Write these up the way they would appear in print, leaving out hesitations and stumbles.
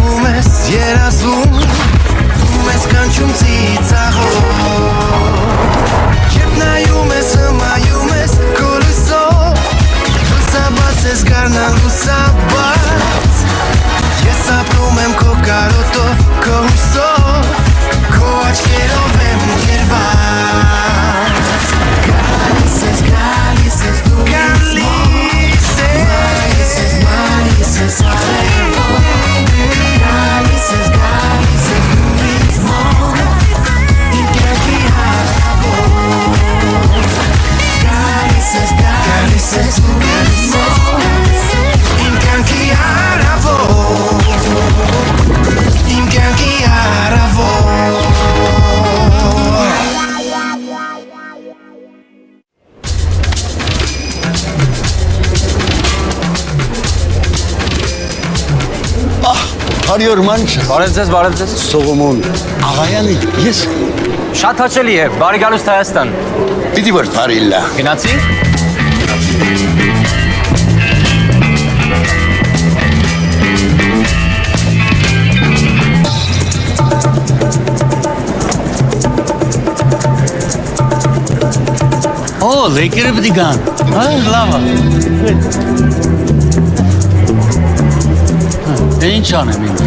Նայում ես երազում Դու ես կանչում ծիծաղով Երբ նայում ես հմայում ես քո լույսով Լուսաբաց ես գարնան լուսաբաց Ես ապրում եմ քո կարոտով, քո հույսով Քո աչքերով եմ կերված Գալիս ես դու Գալիս ես արևով Գալիս ես դու ինձ մոտ Իմ կյանքի հարավով Գալիս ես դու ինձ մոտ Իմ կյանքի հարավով Իմ կյանքի հարավով Հարյոր մանչ Բարև ձեզ Սողոմոն աղայանի ես Շատ հաճելի է, բարի գալուստ Հայաստան պիտի որ բարիլա Գնացի Օ, լեկերը պիտի գան լավա Ինչ անեմ ինձ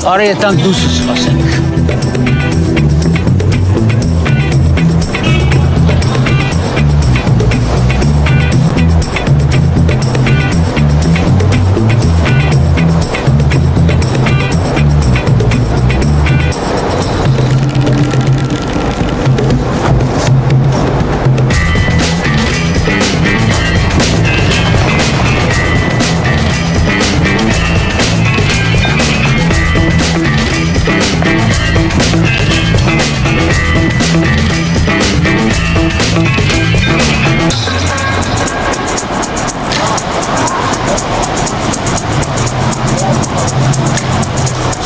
Արի ետանք դուսս ասենք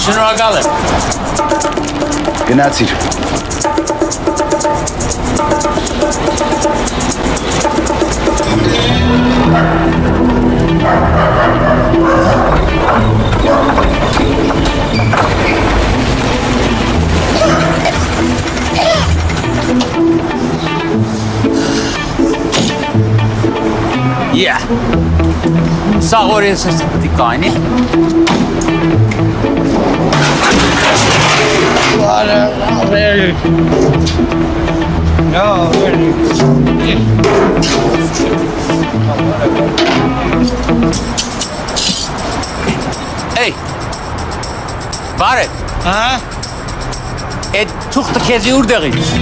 Շնորհակալ եմ Գնացիր Սա օրենս պիտի կայնի Էй, բարև Էդ թուղթը քեզի ուր դեղից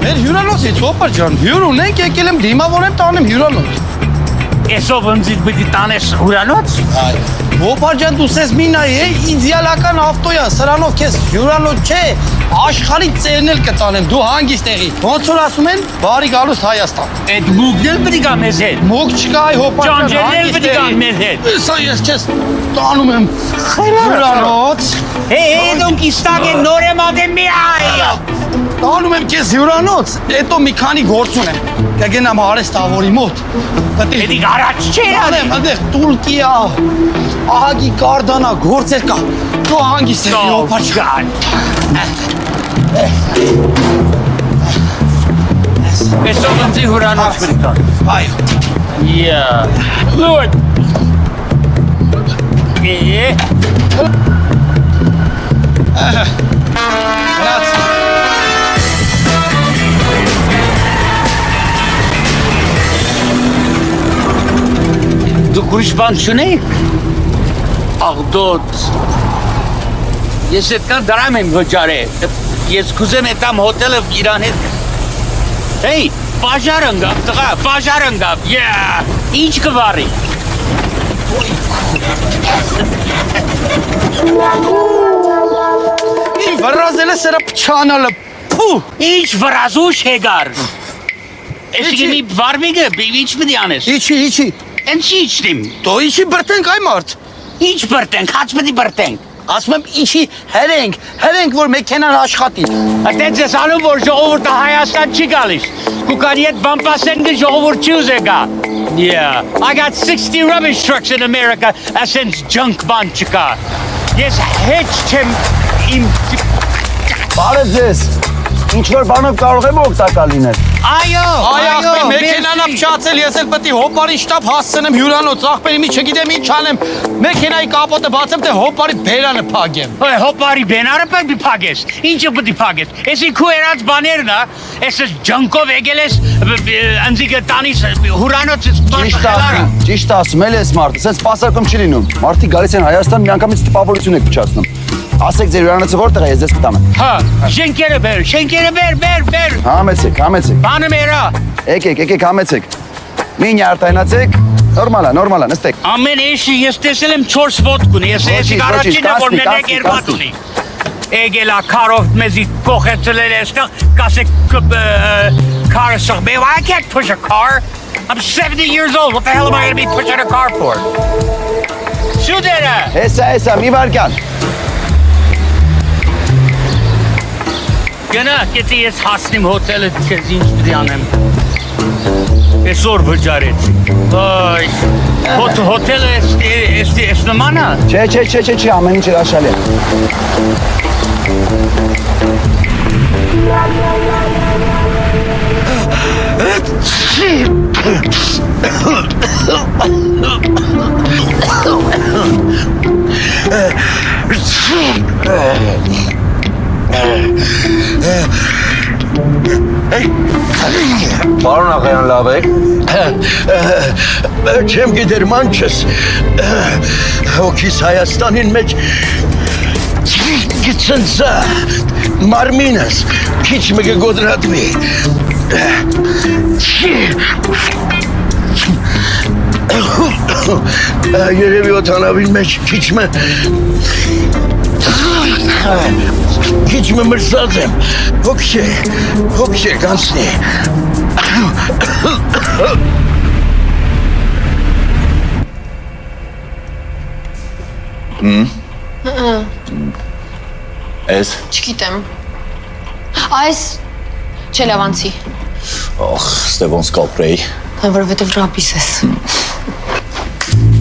Մեր հյուրանոցից, հոպար ջան, հյուր ունենք, եկել եմ դիմավորեմ տանեմ հյուրանոց Էսով ընձից պիտի տանես հյուրանոց Հոպար ջան, դու սես մի նայի է, իդեալական ավտոյա, սրանով քեզ հյուրանոց չէ, աշխարհի ծերնել կտանեմ, դու հանգիստ եղի Ոնց որ ասում են, բարի գալուստ Հայաստան Էդ մուգն էլ պիտի գա մեզ հետ Մոգ չկա, այ հոպար ջան, Ճանճերն էլ պիտի գան մեզ հետ Սա ես քեզ տանում եմ հյուրանոց դոնք իստակ է նոր եմ ադեմ մի այ Տանում եմ քեզ հյուրանոց, հետո մի քանի գործ ունեմ Կգնամ հարեստավորի մոտ Էդի գարաչ չէր Անեմ, այնտեղ տուլկիա, ահագի կարդանա, գործեր կա Դու հանգիստ ես, հոպար ջան Էսով ընձի հյուրանոց պիտի տան Այո Լույդ Գրաց Դուք ուրիշ բան չունեիք Աղդոտ Ես այդքան դրամ եմ վճարել Ես կուզեմ այդամ հոտելը իրան հետ Հեյ, բաժար ընգավ, տղա, բաժար ընգավ Ինչ կվարի Իմ վրազել է սրա պչանալը Պու Ինչ վրազուշ հեգար Էսիգի մի վարմիգը, ինչ պիտի անես Իչի Ընչի իչնիմ Դո իչի բրտենք այ մարդ Ինչ բրտենք, հաց պիտի բրտենք Ասում եմ ինչի հերենք որ մեքենան աշխատի։ Այդտենց ես անում, որ ժողովուրդը Հայաստան չի գալիս։ Կուկանի հետ բամպասեն դե ժողովուրդ չի ուզե գա։ Yeah, I got 60 rubbish trucks in America, ասենց junk բան չկա։ Ես հետ չեմ իմ... Բարև ձեզ, ինչ-որ բանով կարող եմ օգտակար լինել։ Այո, մեքենան ապշացել, ես էլ պետք է հոպարի շտապ հասցնեմ հյուրանոց, աղբերի մի չգիտեմ ինչ անեմ, մեքենայի կապոտը բացեմ, թե հոպարի բերանը փագեմ։ Հոպարի բենարը պետք է փագես, ինչը պետք է փագես։ Էսի քու երած բաներն է, էսս ջանկով եկել ես, ընձիգը տանիս հյուրանոց Ճիշտ ասում, էլ ես մարդը, սենց սպասարկում չի լինում։ Մարդիկ գալիս են Հայաստան, միանգամից տպավորություն եք փչացնում։ Ասեք ձեր հյուրանոցը որտեղ է, ես ձեզ կտանեմ։ Հա, շենքերը բեր։ Համեցեք։ Բանը մերա։ Եկեք, համեցեք։ Մի արտայնացեք, նորմալ է, նստեք։ Ամեն էշի ես տեսել եմ 4 ոտք ունի, ես էսի առաջինը, որ մենակ երբատ ունի։ Եկել ա քարով մեզի կողեցել էստեղ, կասեք car is something. I can't push a car. I'm 70 years old. What the hell am I going to be pushing a car for? Շուտերը։ Հեսա, մի վարկան։ Գնա, գետի ես հասնիմ հոթելը, քեզ ինչ պիտի անեմ։ Այսօր վճարեցի։ Այ, հոթելը էս նման է։ Չէ, ամեն ինչ հրաշալի է։ Պարոն աղայան լավ եք։ Չեմ գիտեր մանչս, հոգիս Հայաստանին մեջ գծնծա, մարմինս, քիչ մը գոդրատվի։ Երևի օթանավին մեջ քիչ մը մրսած եմ, հոգշե կանցնի։ Ես։ Չգիտեմ։ Այս Չելավանցի։ Ախ, Ստևոնս կապրեի։ Որովհետև ռաբիս ես։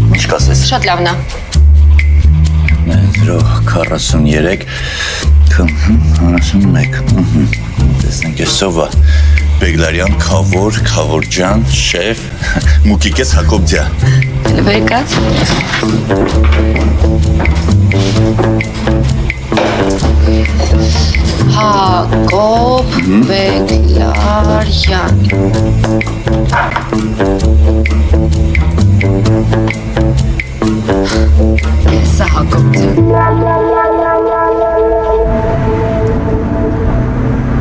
Ինչ կասես։ Շատ լավն է։ 43, 41, տեսնենք այսովա, Բեգլարյան, Քավոր շեվ, Մուկիկես Հակոբդյա։ Վեկած։ Հակոբ Բեգլարյան։ Սա Հակոբդյան։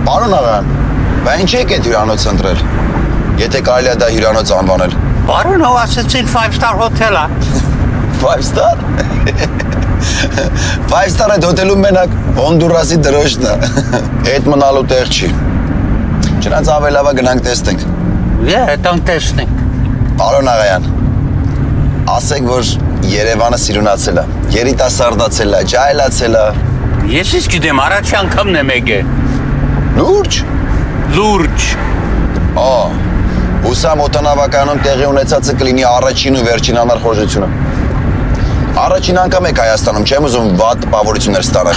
Պարոն աղան, բա ինչ եք էդ հյուրանոց ընտրել, եթե կարելի է դա հյուրանոց անվանել։ Բարոն ով ասեցին 5-star hotel-ա։ 5 star։ 5 star այդ հոթելում մենակ Հոնդուրասի դրոշն է։ Հետ մնալու տեղ չի։ Չնայած ավելի լավ է գնանք տեսնենք։ Տան տեսնենք։ Պարոն աղայան, ասեք, որ Երևանը սիրունացել է, երիտասարդացել է, ջահելացել է։ Ես իսկ գիտեմ, առաջ անգամն եմ եկել։ Լուրջ։ Հուսամ օդանավականում տեղի ունեցածը կլինի առաջին ու վերջին անարխորժությունը։ Առաջին անգամ եք Հայաստանում, չեմ ուզում վատ տպավորություններ ստանալ։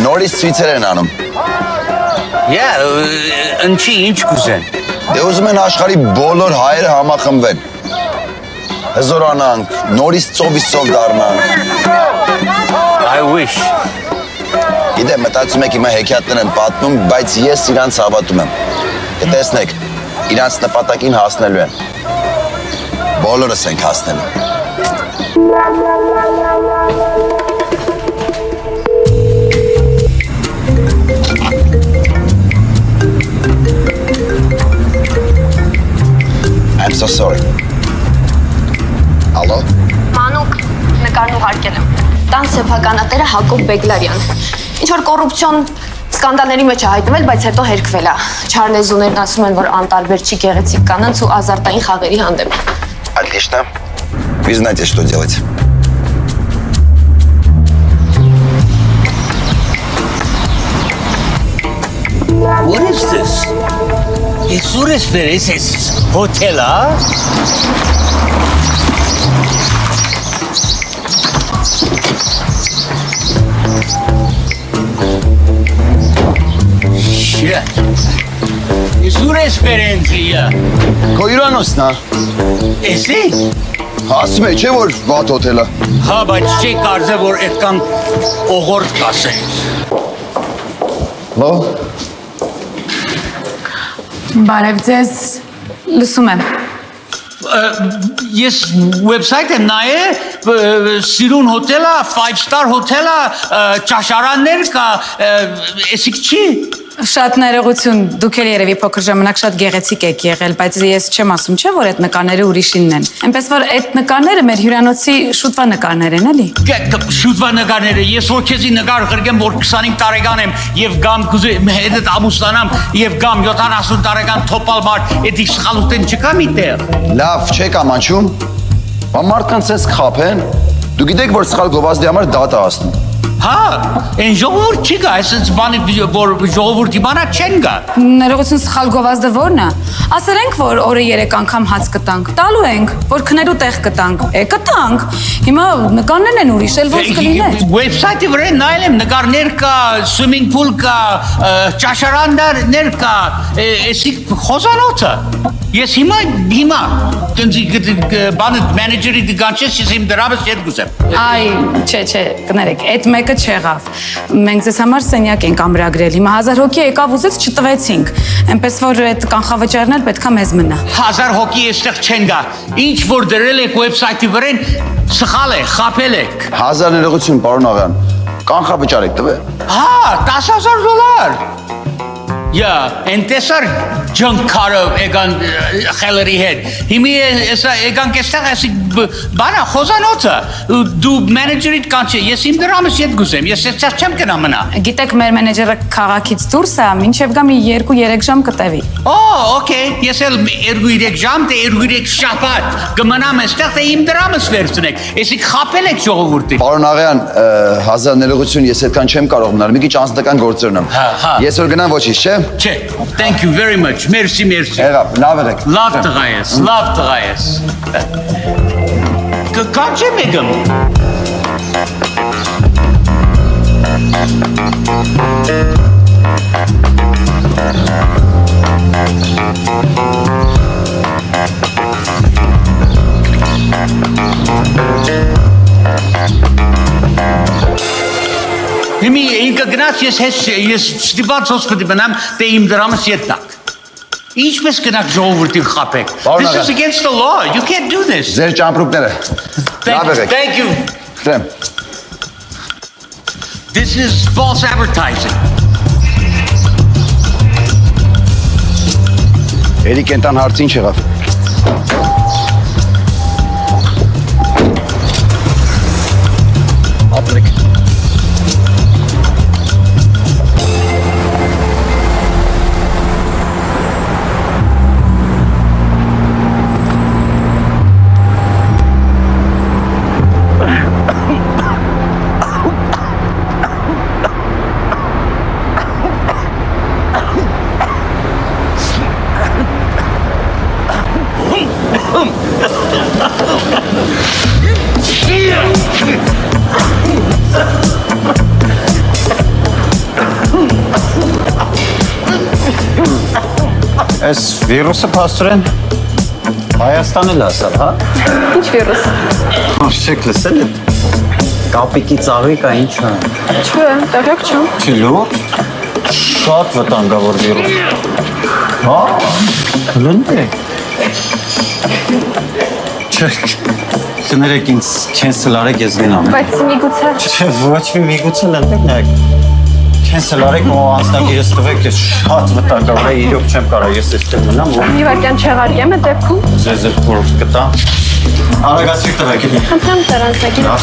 Նորից ցույցեր են անում։ Ընչի ինչ կուզեն։ Դե ուզում են աշխարհի բոլոր հայերը համախմբեն։ Հզորանանք, նորից ծովից ծով դառնանք։ I wish։ Գիտեմ, մտածում եք հիմա հեքիաթներ են պատմում, բայց ես իրանց հավատում եմ։ Կտեսնեք, իրանց նպատակին հասնելու են։ Բոլորս ենք հասնելու։ I'm so sorry. Ալո։ Մանուկ, նկարն ուղարկել եմ։ Տան սեփականատերը Հակոբ Բեգլարյան։ Ինչ որ կոռուպցիոն Սկանդալների մեջ է հայտնվել, բայց հետո հերքվել է։ Չարլեզուներն ասում են, որ անտարբեր չի գեղեցիկ կանանց ու ազարտային խաղերի հանդեպ։ Отлично. Вы знаете, что делать. What is this? What is this? Is this hotel, Shit. Is what esperienza? Քո հյուրանոցն է։ Էսի։ Ասում է, չէ՞ որ վատ հոթել է։ Հա, բայց չի կարծե, որ այդքան օղորդ կասես։ Լավ։ Բարև ձեզ, լսում եմ։ Ես website եմ նայել, սիրուն հոթելա, 5-star հոթելա, ճաշարաններ կա, էսիկ չի։ Շատ ներողություն, դուք էլ երևի փոքր ժամանակ շատ գեղեցիկ եք եղել, բայց ես չեմ ասում, չէ՞ որ այդ նկարները ուրիշինն են։ Այնպես որ այդ նկարները մեր հյուրանոցի շուտվա նկարներ են, էլի։ Շուտվա նկարները, ես որ քեզի նկար գրգեմ, որ 25 տարեկան եմ եւ գամ կուզեմ հետդ ամուսնանամ եւ գամ 70 տարեկան թոփալ մարդ, էդի սխալութեն չկա միտեղ։ Լավ, չեք ամանչում։ Մարդկանց էս կխափեն։ Դու գիտեք, որ սխալ գովազդի համար դատ է ասնում։ Հա, այն ժողովուրդ չի գա, այս բանի որ ժողովուրդի բանա չեն գա։ Ներողություն, սխալ գովազդը ո՞րն է։ Ասել ենք, որ օրը 3 անգամ հաց կտանք, տալու ենք, որ քնելու տեղ կտանք։ Կտանք։ Հիմա նկարներն են ուրիշ, էլ ոնց կլիներ։ Website-ի վրա նայել եմ, նկարներ կա, swimming pool կա, ճաշարաններ կա, էսի խոզանոցը։ Ես հիմա բանը մենեջերի դիգանչես, ես իմ դրամս ետ գուզեմ։ Այ, չէ, կներեք, այդ մեկը չեղավ։ Մենք ձեզ համար սենյակ ենք ամրագրել։ Հիմա 1000 հոգի եկավ ուզեց չտվեցինք։ Այնպես որ այդ կանխավճարն էլ պետքա մեզ մնա։ 1000 հոգի այստեղ չեն գա։ Ինչ որ դրել եք website-ի վրան, սխալ է, խաբել եք։ 1000 ներողություն, պարոն աղան։ Կանխավճար եք տվել։ Հա, $10,000։ Ընտեսար ջնքարը եկան խելերի հետ։ Հիմի եկան կեստեղ էսի բանա խոզանոցը, դու մենեջերիդ կանչե, ես իմ դրամս ետ գուզեմ, ես ես չեմ կնա մնա։ Գիտեք, մեր մենեջերը քաղաքից դուրս է, մինչև գա մի 2-3 ժամ կտևի։ Okay, ես էլ 2-3 ժամ, թե 2-3 շաբաթ կմնամ այստեղ, թե իմ դրամս վերցնեք, էսի խապել եք ժողովուրդին։ Պարոն Աղյան, 1000 ներողություն, ես այդքան չեմ կարող մնալ, մի քիչ անձնական գործերն եմ։ Ես որ գնամ ոչինչ, չէ՞։ Չէ, thank you very much, merci։ Եղավ, լավ եղեք։ Լավ տղա ես։ Կանչեմ եկեմ։ Հիմի ինքը գնաց ես ստիպված հոսպիտի բնամ, թե իմ դրամս ետ տակ։ Ինչպես գնաք ժողովուրդին խապեք։ This is against the law, you can't do this։ Ձեր ճամպրուկները։ Լավ եղեք։ Thank you։ Խրեմ։ This is false advertising։ Էրի կենտան հարց ինչ եղավ։ Ապրեք։ Այս վիրուսը փաստորեն Հայաստանն էլ ասալ, հա? Ինչ վիրուս։ Չեք լսել է։ Կապիկի ծաղի կա ինչ է։ Չէ, տեղյակ չեմ։ Չի լուրջ։ Շատ վտանգավոր վիրուս։ Հա? Լնե։ Չէ։ Կներեք ինձ քենսել արեք ես գնամ։ Բայց միգուցե։ Չէ, ոչ մի միգուցե լնեք նայեք։ Քենսել արեք ու անձնագիրս տվեք, ես շատ վտանգավոր է, իրոք չեմ կարող, ես այստեղ մնամ ու Մի վարքյան չեղարկեմ այդ դեպքում։ ձեզ էլ փորձ կտա։ Արագացրիք տվեք, էլի։ Խնդրեմ ձեր անձնագիրը։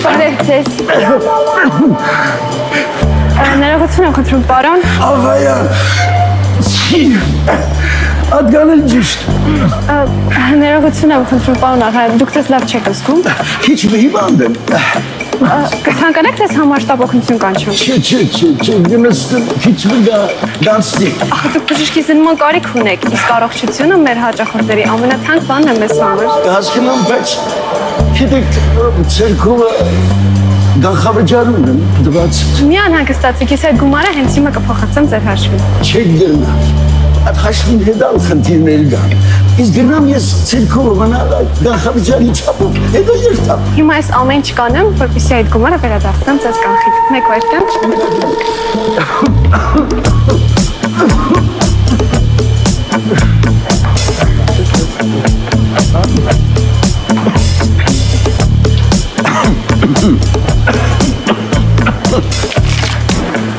Բարև Ներողություն եմ խնդրում, պարոն։ Ավայան, ատգանել ճիշտ։ Ներողություն եմ խնդրում, պարոն աղա, դուք ձեզ լավ չեք զգում։ Քիչ հիվանդ եմ։ Կցանկանաք ձեզ համար շտապ օգնություն կանչում։ Չէ, գնստեմ քիչ դանսի։ Ահա դուք բժշկի զննման կարիք ունեք, իսկ առողջությունը մեր հաճախորդների ամենաթանկ բանն է մեզ համար։ Հասկանում, բայց գիտեք, ցերկովը գանխավճարում եմ դված։ Մի անհանգստացեք, ես այդ գումարը հենց հիմա կփոխանցեմ ձեր հաշվին։ Չեք գրնա։ Այդ հաշվին հետալ խնդիրներ կան։ Իսկ գրնամ ես ցերկովը մնալ այդ գանխավճարի չափով, հետո երթամ։ Հիմա այս ամեն չկանեմ, որպեսզի այդ գումարը վերադարձնեմ ձեզ կանխիկ։ Մեկ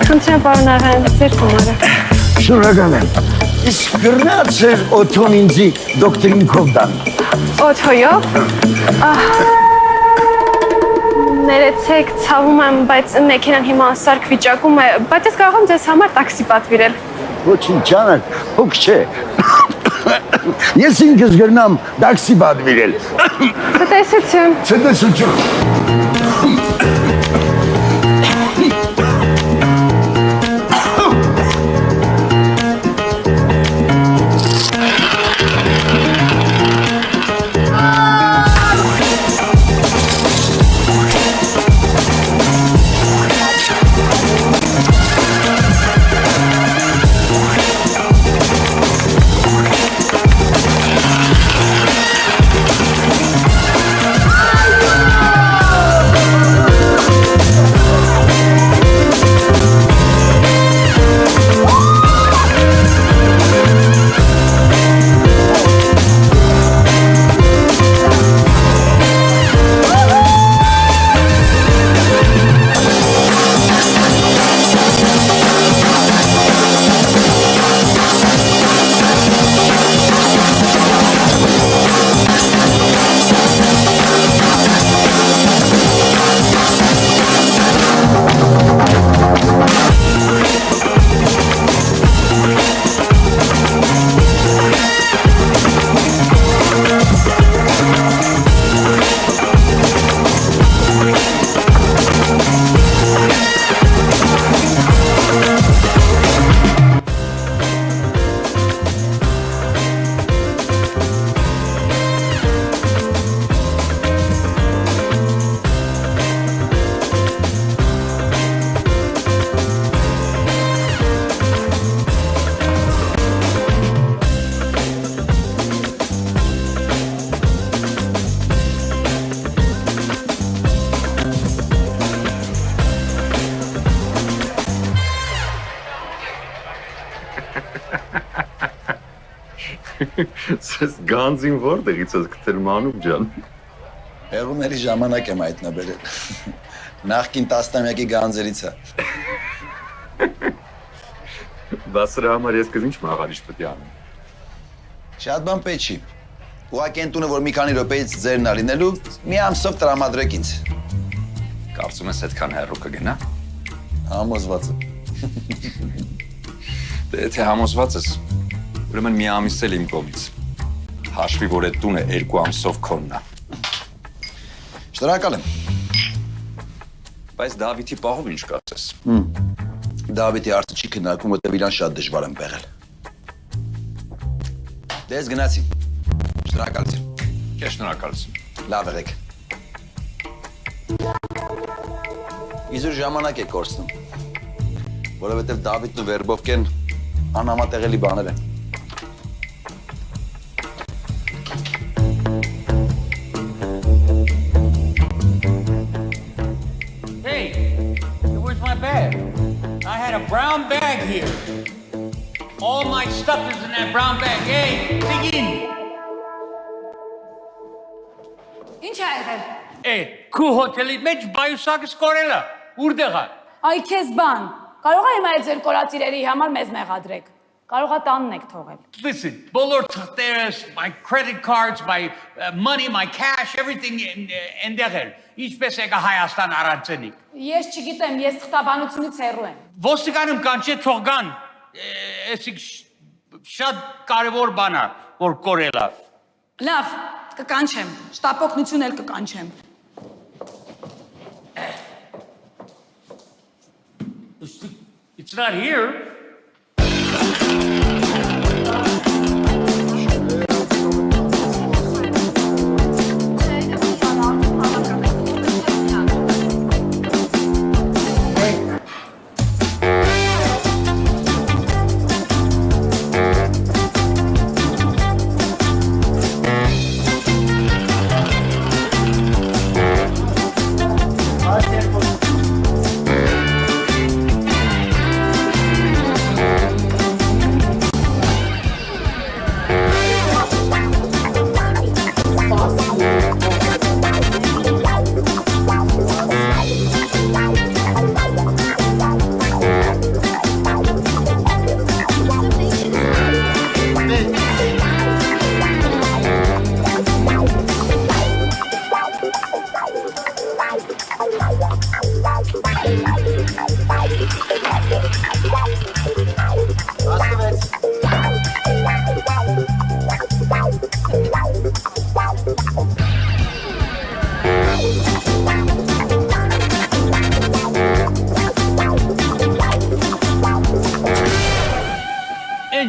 Խնդրեմ, պարոն աղան, ձեր գումարը։ Շնորհակալ եմ։ Իսկ գրնաց էր օթոն ինձի դոկտրին Կովդան։ Օթոյով։ Ներեցեք, ցավում եմ, բայց մեքենան հիմա անսարք վիճակում է, բայց ես կարող եմ ձեզ համար տաքսի պատվիրել։ Ոչինչ ճանակ, հոգ չէ։ Ես ինքս գրնամ տաքսի պատվիրել։ Ցտեսություն։ Ցտեսություն։ Սես գանձին որտեղից ես գտել Մանուկ ջան։ Հեղումների ժամանակ եմ հայտնաբերել։ Նախկին տասնամյակի գանձերից է։ Բա սրա համար ես քեզ ինչ մաղարիչ պետք է անեմ։ Շատ բան պետք չի։ Ուղղակի տունը, որ մի քանի րոպեից ձերն ա լինելու, մի ամսով տրամադրեք ինձ։ Կարծում ես այդքան հեռու կգնա։ Համոզված եմ։ Դե եթե համոզված ես, ուրեմն մի ամիս էլ իմ կողմից։ Հաշվի, որ այդ տունը 2 ամսով քոնն է։ Շնորհակալ եմ։ Բայց Դավիթի պահով ինչ կարծես։ Դավիթի հարցը չի քննարկում, որտեղ իրան շատ դժվար եմ եղել։ Դե ես գնացի։ Շնորհակալություն։ Քեզ շնորհակալություն։ Լավ եղեք։ Իզուր ժամանակ է կորցնում, որովհետև Դավիթն ու Վերբովկեն անհամատեղելի բաներ են։ Hey, where's my bag? I had a brown bag here. All my stuff is in that brown bag. Hey, begin. Ինչ ա եղել։ Քու հոթելի մեջ բայուսակս կորելա։ Ուրդեղ է։ Այ քեզ բան։ Կարող է հիմա այդ ձեր կորածիրերի համար մեզ մեղադրեք։ Կարող է տանն եք թողել։ Listen, բոլոր թղթերս, my credit cards, my money, my cash, everything ընդեղ էր։ Ինչպես եկա Հայաստան առանցնիկ։ Ես չգիտեմ, ես թղթաբանությունից հեռու եմ։ Ոստիկանում կանչե թողգան։ Էսիկ շատ կարևոր բան է, որ կորելա։ Լավ, կկանչեմ։ Շտապօգնություն էլ կկանչեմ։ It's not here.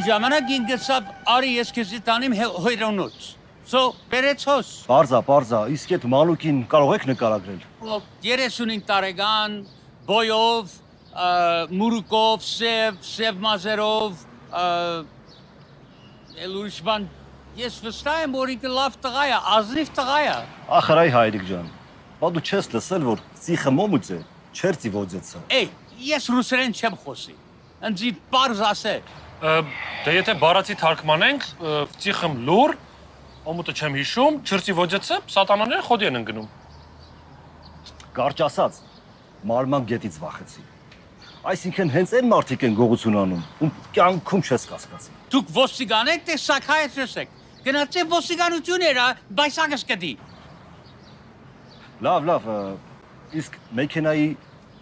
Ժամանակ ինգեսավ արի ես քեզի տանիմ հոյրոնոց։ So, բերեցոս։ Պարզա, իսկ այդ մանուկին կարող եք նկարագրել։ 35 տարեկան, բոյով, մուրուկով, սև մազերով, ուրիշ բան, ես վստահ եմ, որ ինքը լավ տղա է, ազնիվ տղա է։ Ախր այ Հայրիկ ջան, բա դու չես լսել, որ ծիխը մոմուց է, չերցի ոձեցը։ Էй, ես ռուսերեն չեմ խոսի, ընձի պարզ ասե։ Դե եթե բառացի թարգմանենք, ծիխım լուր, օմուտը չեմ հիշում, չրցի ոջեցը, սատանաները խոդի են ընկնում։ Կարճ ասած, մարման գետից վախեցի։ Այսինքն հենց այն մարդիկ են գողություն անում, ում կյանքում չես կասկածի։ Դուք ոստիգան եք, թե սաքայեցրես եք։ Գնացե ոստիգանություն էր, բայսակս կդի։ Լավ, իսկ մեքենայի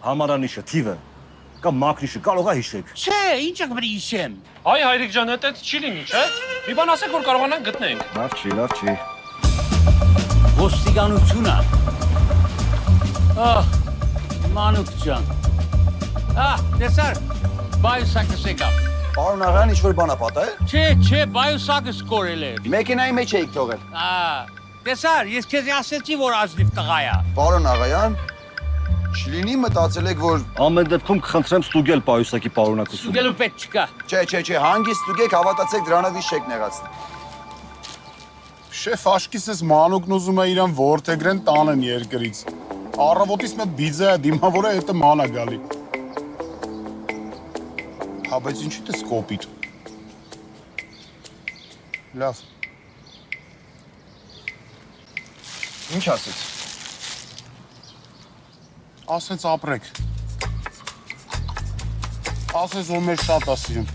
համարանիշը, թիվը, կամ մակնիշը կարող է հիշեք։ Չէ, ինչ եք բրի հիշեմ։ Այ Հայրիկ ջան, այդ չի լինի, չէ։ Մի բան ասեք, որ կարողանանք գտնենք։ Լավ չի։ Ոստիգանությունը։ Մանուկ ջան։ Տեսար, բայուսակս եկավ։ Պարոն աղան ինչ-որ բան է պատահել։ Չէ, բայուսակս կորել էր։ Մեքենայի մեջ էիք թողել։ Տեսար, ես քեզ ասեցի, որ ազնիվ տղա է։ Պարոն աղայան, չլինի մտածել եք, որ Ամեն դեպքում կխնդրեմ ստուգել պայուսակի պարունակությունը։ Ստուգելու պետք չկա։ Չէ, հանգիստ ստուգեք, հավատացեք դրանով չեք նեղացնի։ Շեֆ աշկիսս մանուկն ուզում է իրան որդեգրեն տանեն երկրից։ Առավոտից մետ բիձա է դիմավորը հետը ման է գալի։ Հա, բայց ինչի դες կոպիտ։ Լավ։ Ինչ ասեց։ Ասեց ապրեք։ Ասեց որ մեզ շատ է սիրում։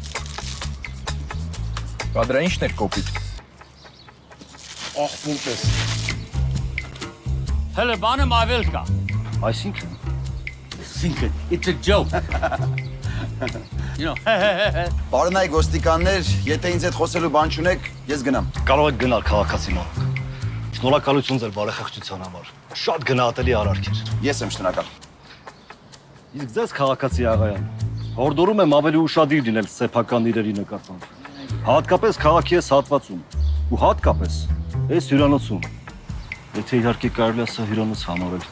Բա դրա ինչն էր կոպիտ։ Աղբուր պես։ Հələ բանը ավել կա։ Այսինքն, it's a joke։ Պարոնայք ոստիկաններ, եթե ինձ հետ խոսելու բան չունեք, ես գնամ։ կարող եք գնալ քաղաքացի մանուկ։ Շնորհակալություն ձեր բարեխեղճության համար։ Շատ գնահատելի արարք էր։ Ես եմ շնորհակալ։ Իսկ ձեզ քաղաքացի աղայան, հորդորում եմ ավելի ուշադիր լինել սեփական իրերի նկատմամբ։ Հատկապես քաղաքի այս հատվածում ու հատկապես այս հյուրանոցում։ Եթե իհարկե կարելի է սա հյուրանոց համարել։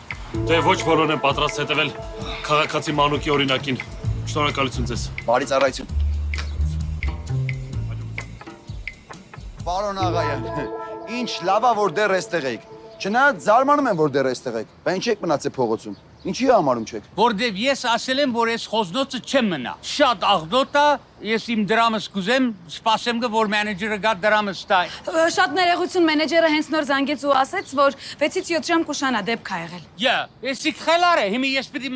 Դե ոչ բոլորն են պատրաստ հետևել քաղաքացի մանուկի օրինակին։ Շնորհակալություն ձեզ։ Բարի ծառայություն։ Պարոն աղայան, ինչ լավ է որ դեռ այստեղ եք։ Չնայած զարմանում եմ որ դեռ այստեղ եք։ Բա ինչ եք մնացել փողոցում։ Ինչի համարում չեք։ Որտեվ ես ասել եմ, որ ես խոզնոցը չեմ մնա։ Շատ աղդոտ է, ես իմ դրամս կուզեմ, սպասեմ որ մենեջերը գա դրամս տա։ Շատ ներողություն, մենեջերը հենց նոր զանգեց ու ասեց, որ 6-ից 7 ժամ կուշանա, դեպք ա եղել։ Էսի խելար է, հիմա ես պիտի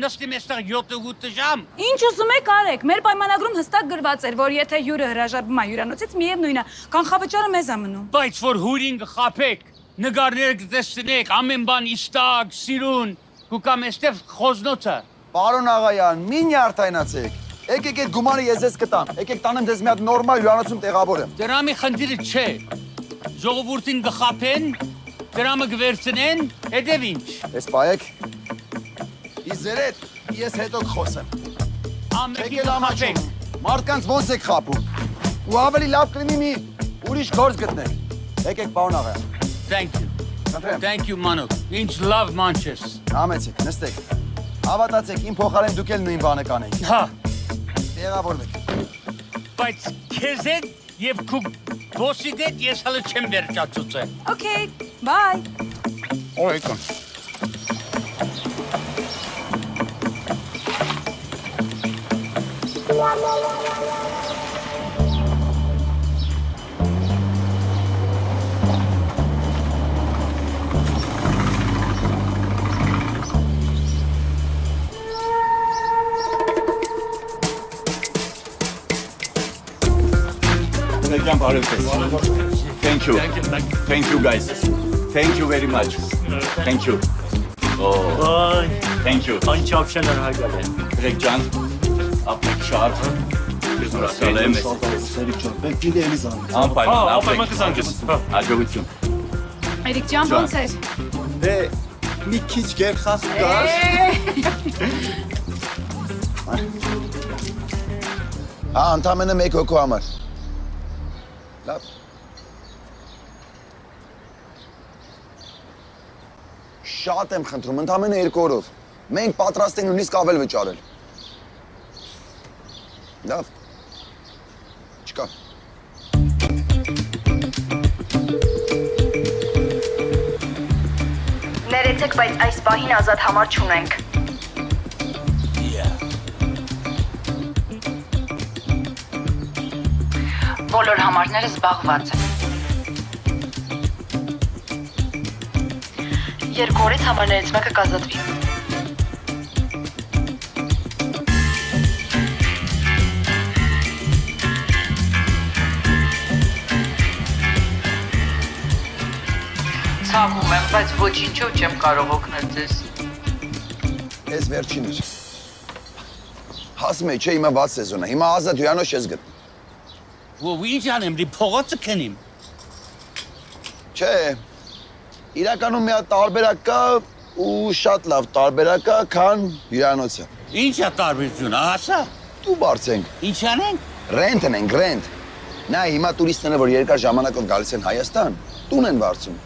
նստեմ այստեղ 7-8 ժամ։ Ինչ ուզում եք արեք, մեր պայմանագրում հստակ գրված էր, որ եթե հյուրը հրաժարվում է հյուրանոցից, միևնույն է, կանխավճարը մեզ է մնում։ Բայց որ հյուրին կխաբեք, նկարները կտեսնեք, ամեն բան իստակ, սիրուն, կուկամ այստեղ խոզնոցը։ Պարոն Աղայան, մի նյարդայնացեք։ Եկեք այդ գումարը ես ձեզ կտամ։ Եկեք տանեմ ձեզ մի հատ նորմալ հյուրանոցում տեղավորեմ։ Դրամի խնդիրը չէ։ Ժողովուրդին կխաբեն, դրամը կվերցնեն, հետև ինչ։ Ես պայեք։ Իսկ ձեր հետ ես հետո կխոսեմ։ Ամենքի կխաբեք։ Մարդկանց ոնց եք խաբում։ Ու ավելի լավ կլինի մի ուրիշ գործ գտնեք։ Եկեք պարոն Աղայան։ Thank you, Մանուկ։ Ինչ լավ մանչես։ Համեցեք, նստեք։ Հավատացեք, իմ փոխարեն դուք էլ նույն բանը կանեիք։ Հա։ Տեղավորվեք։ Բայց քեզ հետ եւ քու բոսի հետ ես հələ չեմ վերջացուցել։ Okay, bye։ Օրեկան։ Thank you. Thank you, guys. Thank you very much. Thank you. Oh, thank you. Անչափշենար հագալեն։ Greg Can, ապեք շարժ։ Եզրասալեմ ես։ Սերիկ ջան, պետք է էլի զանգ։ Անպայման, ապայման կզանգես։ Հաջողություն։ Էրիկ ջան, ոնց էր։ Դե մի քիչ գերխաս կար։ Ընդամենը մեկ հոգու համար։ Լավ։ Շատ եմ խնդրում, ընդամենը 2 օրով։ Մենք պատրաստ ենք նույնիսկ ավել վճարել։ Լավ։ Չկա։ Ներեցեք, բայց այս պահին ազատ համար չունենք։ Բոլոր համարները զբաղված են։ 2 օրից համարներից մեկը կազատվի։ Ցավում եմ, բայց ոչինչով չեմ կարող օգնել ձեզ։ Ես վերջին էր։ Հասում էի, չէ, հիմա վատ սեզոն է, հիմա ազատ հյուրանոց ես գտնի։ Ու ինչ անեմ, դի փողոցը քնիմ։ Չէ, իրականում մի հատ տարբերակ կա ու շատ լավ տարբերակ կա, քան հյուրանոցը։ Ինչ է տարբերությունը, ասա։ Դու բարձենք։ Ինչ անենք։ Ռենտն ենք, ռենտ։ Նա հիմա տուրիստները, որ երկար ժամանակով գալիս են Հայաստան, տուն են վարձում։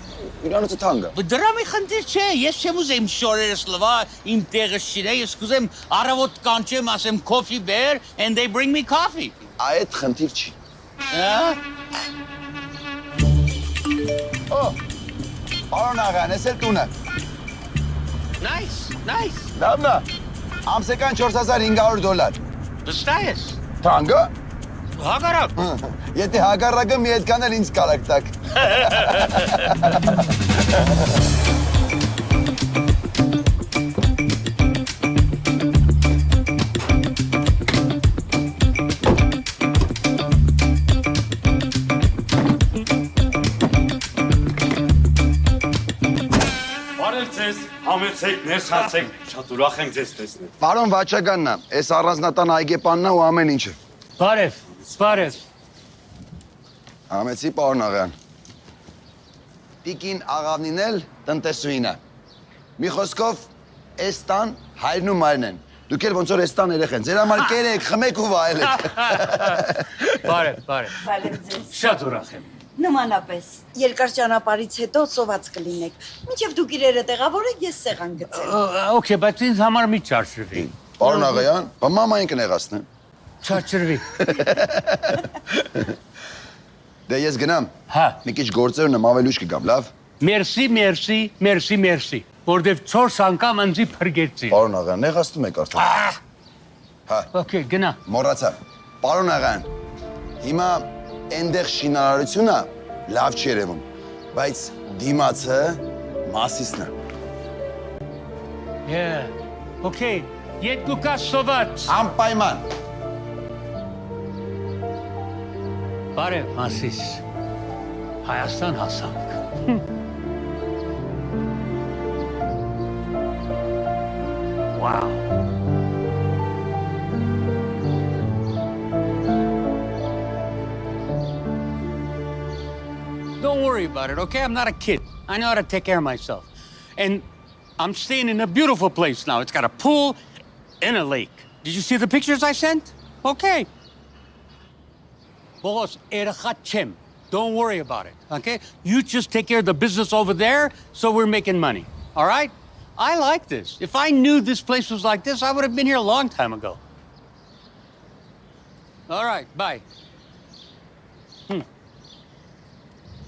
Հյուրանոցը թանկ է։ Դրամի խնդիր չէ, ես չեմ ուզեմ շորերս լվա, իմ տեղը շիրե, ես կուզեմ առավոտ կանչեմ, ասեմ coffee bear and they bring me coffee։ Այդ խնդիր չի։ Օ, պարոն աղան, ես էլ տունը։ Nice։ Լավն է, ամսական $4500։ Վստահ ես։ Թանկը։ Հակառակ։ Եթե հակառակը մի այդքան էլ ինձ կարակ տակ։ Բարև ձեզ, համեցեք, ներս հասեք, շատ ուրախ ենք ձեզ տեսնել։ Պարոն Վաչականն է, այս առանձնատան այգեպանն է ու ամեն ինչը։ Բարև։ Համեցի պարոն աղան։ Տիկին աղավնին էլ տնտեսուին է։ Մի խոսքով, այս տան հայրն ու մայրն են։ Դուք էլ ոնց որ այս տան երեխեն, ձեր համար կերեք, խմեք ու վայելեք։ Բարև։ Բարև ձեզ։ Շատ ուրախ եմ։ Նմանապես, երկար ճանապարհից հետո սոված կլինեք։ Մինչև դուք իրերը տեղավորեք, ես սեղան գցեմ։ Okay, բայց ինձ համար մի չարչրվի։ Պարոն աղայան, մամային կնեղացնեմ։ Չարչրվի։ Դե ես գնամ։ Հա։ Մի քիչ գործեր ունեմ, ավելի ուշ կգամ, լավ։ Մերսի, որտեվ 4 անգամ ընձի փրկեցի։ Պարոն աղան, նեղացնում եք արդեն։ Հա։ Okay, գնա։ Մոռացա։ Պարոն աղան, հիմա այնտեղ շինարարությունը լավ չի երևում, բայց դիմացը մասիսն է։ Yeah. Okay, երկու կա սոված։ Անպայման։ Բարև, Մասիս։ Հայաստան հասանք։ Wow. Don't worry about it, okay? I'm not a kid. I know how to take care of myself. And I'm staying in a beautiful place now. It's got a pool and a lake. Did you see the pictures I sent? Okay. Boss, erachem. Don't worry about it, okay? You just take care of the business over there so we're making money, all right? I like this. If I knew this place was like this, I would have been here a long time ago. All right, bye.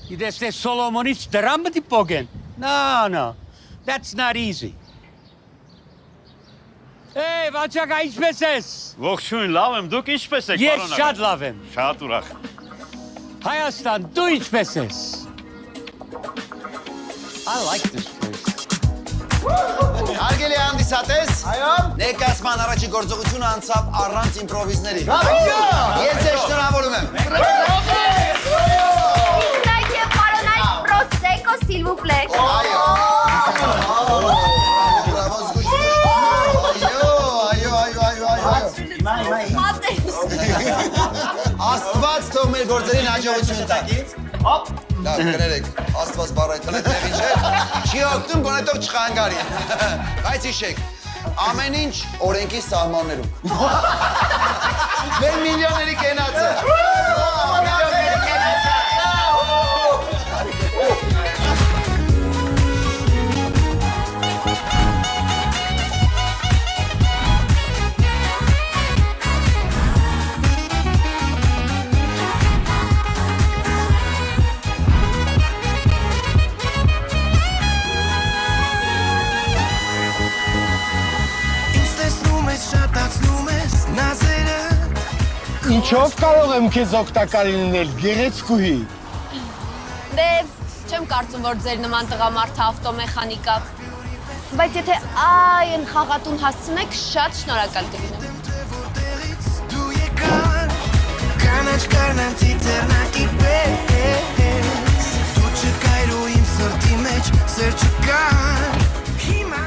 Գիտես թե Սոլոմոնից դրամ պետք է փոխեն։ No, that's not easy. Hey, Վաչակա, ինչպես ես։ Ողջույն, լավ եմ, դուք ինչպես եք, Ես շատ լավ եմ։ Շատ ուրախ։ Հայաստան, դու ինչպես ես։ I like this place. Հարգելի հանդիսատես, ներկայացման առաջի գործողությունը անցավ առանց իմպրովիզների։ Ես ձեզ շնորհավորում եմ։ Prosecco, s'il vous plaît. Աստված թող մեր գործերին հաջողություն տա։ Հոպ։ Լավ, կներեք, Աստված բառայթել է տեղի չէ։ Չի օգնում, գոնե թող չխանգարի։ Բայց հիշեք, ամեն ինչ օրենքի սահմաններում։ Մեր միլիոնների կենացը։ Ինչով կարող եմ քեզ օգտակար լինել, գեղեցկուհի։ Դե, չեմ կարծում, որ ձեր նման տղամարդը ավտոմեխանիկա։ Բայց եթե այն խաղատուն հասցնեք, շատ շնորհակալ կլինեմ։ Կանաչ կարնան ծիծեռնակի պես Դու չկայր ու իմ սրտի մեջ սեր չկար Հիմա